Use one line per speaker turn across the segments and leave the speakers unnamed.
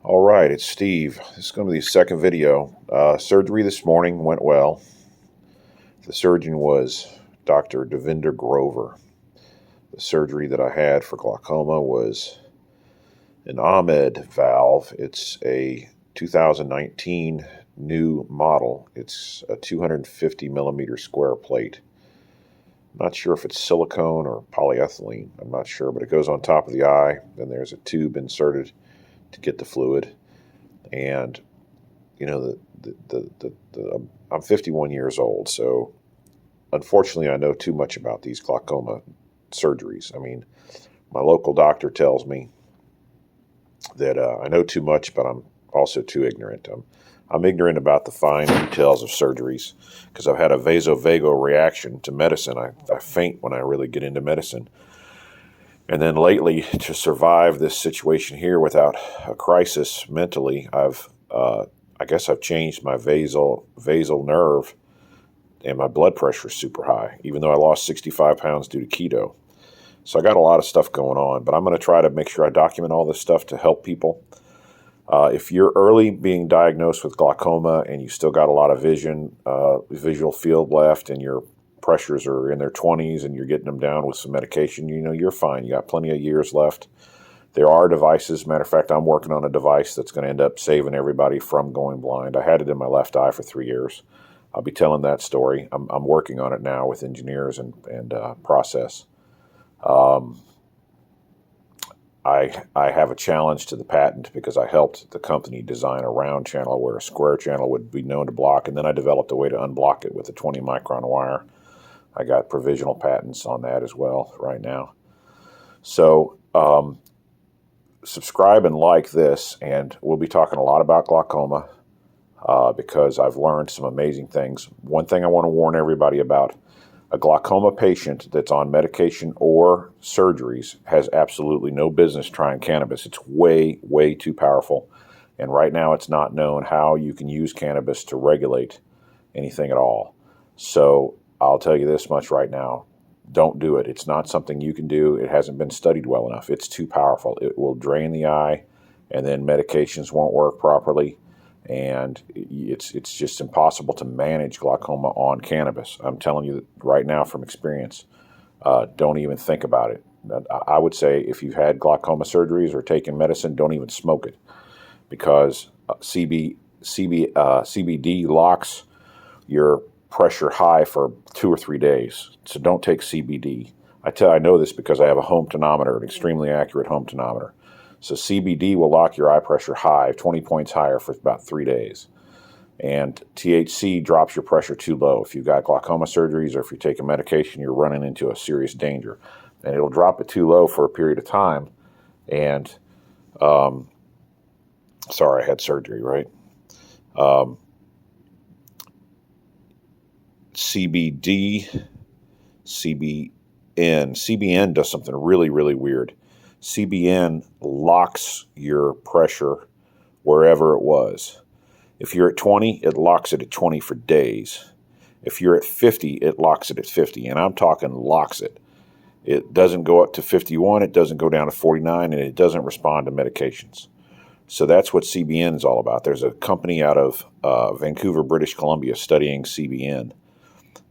All right, it's Steve. This is going to be the second video. Surgery this morning went well. The surgeon was Dr. Devinder Grover. The surgery that I had for glaucoma was an Ahmed valve. It's a 2019 new model. It's a 250 millimeter square plate. I'm not sure if it's silicone or polyethylene. I'm not sure, but it goes on top of the eye. Then there's a tube inserted to get the fluid. And you know, I'm 51 years old, so unfortunately I know too much about these glaucoma surgeries. I mean, my local doctor tells me that I know too much, but I'm also too ignorant. I'm ignorant about the fine details of surgeries because I've had a vasovagal reaction to medicine. I faint when I really get into medicine. And then lately, to survive this situation here without a crisis mentally, I guess I've changed my vasal nerve, and my blood pressure is super high, even though I lost 65 pounds due to keto. So I got a lot of stuff going on, but I'm going to try to make sure I document all this stuff to help people. If you're early being diagnosed with glaucoma and you still got a lot of visual field left, and your pressures are in their 20s and you're getting them down with some medication, you know, you're fine. You got plenty of years left. There are devices. Matter of fact, I'm working on a device that's going to end up saving everybody from going blind. I had it in my left eye for 3 years. I'll be telling that story. I'm working on it now with engineers and process. I have a challenge to the patent because I helped the company design a round channel where a square channel would be known to block, and then I developed a way to unblock it with a 20 micron wire. I got provisional patents on that as well right now. So subscribe and like this, and we'll be talking a lot about glaucoma because I've learned some amazing things. One thing I want to warn everybody about: a glaucoma patient that's on medication or surgeries has absolutely no business trying cannabis. It's way, way too powerful. And right now it's not known how you can use cannabis to regulate anything at all. So I'll tell you this much right now: don't do it. It's not something you can do. It hasn't been studied well enough. It's too powerful. It will drain the eye, and then medications won't work properly. And it's just impossible to manage glaucoma on cannabis. I'm telling you right now from experience, don't even think about it. I would say if you've had glaucoma surgeries or taken medicine, don't even smoke it, because CBD locks your pressure high for 2 or 3 days. So don't take CBD. I know this because I have a home tonometer, an extremely accurate home tonometer. So CBD will lock your eye pressure high, 20 points higher, for about 3 days. And THC drops your pressure too low. If you've got glaucoma surgeries or if you're taking medication, you're running into a serious danger. And it'll drop it too low for a period of time. And, sorry, I had surgery, right? CBD, CBN does something really, really weird. CBN locks your pressure wherever it was. If you're at 20, it locks it at 20 for days. If you're at 50, it locks it at 50. And I'm talking locks it. It doesn't go up to 51, it doesn't go down to 49, and it doesn't respond to medications. So that's what CBN is all about. There's a company out of Vancouver, British Columbia, studying CBN.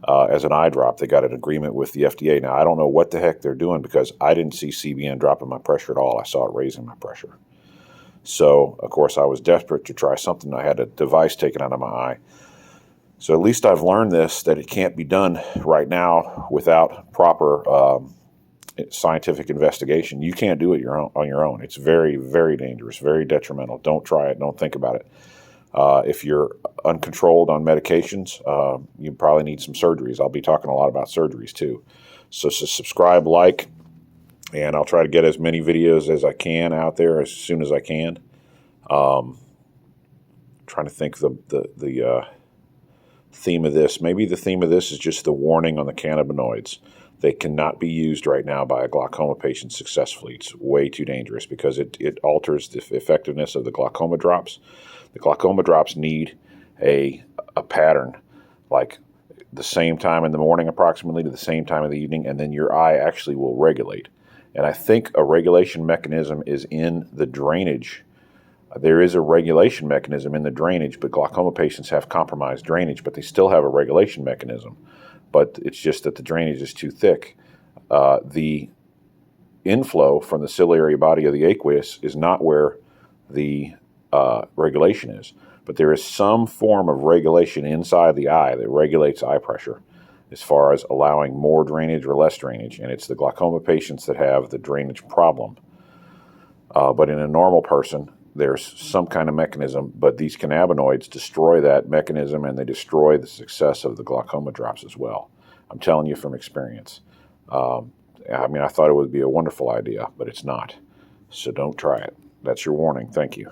As an eye drop. They got an agreement with the FDA. Now, I don't know what the heck they're doing because I didn't see CBN dropping my pressure at all. I saw it raising my pressure. So, of course, I was desperate to try something. I had a device taken out of my eye. So at least I've learned this, that it can't be done right now without proper scientific investigation. You can't do it on your own. It's very, very dangerous, very detrimental. Don't try it. Don't think about it. If you're uncontrolled on medications, you probably need some surgeries. I'll be talking a lot about surgeries too. So subscribe, like, and I'll try to get as many videos as I can out there as soon as I can. Trying to think the theme of this. Maybe the theme of this is just the warning on the cannabinoids. They cannot be used right now by a glaucoma patient successfully. It's way too dangerous because it alters the effectiveness of the glaucoma drops. The glaucoma drops need a pattern, like the same time in the morning approximately to the same time in the evening, and then your eye actually will regulate. And I think a regulation mechanism is in the drainage There is a regulation mechanism in the drainage, but glaucoma patients have compromised drainage, but they still have a regulation mechanism. But it's just that the drainage is too thick. The inflow from the ciliary body of the aqueous is not where the regulation is, but there is some form of regulation inside the eye that regulates eye pressure as far as allowing more drainage or less drainage, and it's the glaucoma patients that have the drainage problem. But in a normal person, there's some kind of mechanism, but these cannabinoids destroy that mechanism, and they destroy the success of the glaucoma drops as well. I'm telling you from experience. I mean, I thought it would be a wonderful idea, but it's not. So don't try it. That's your warning. Thank you.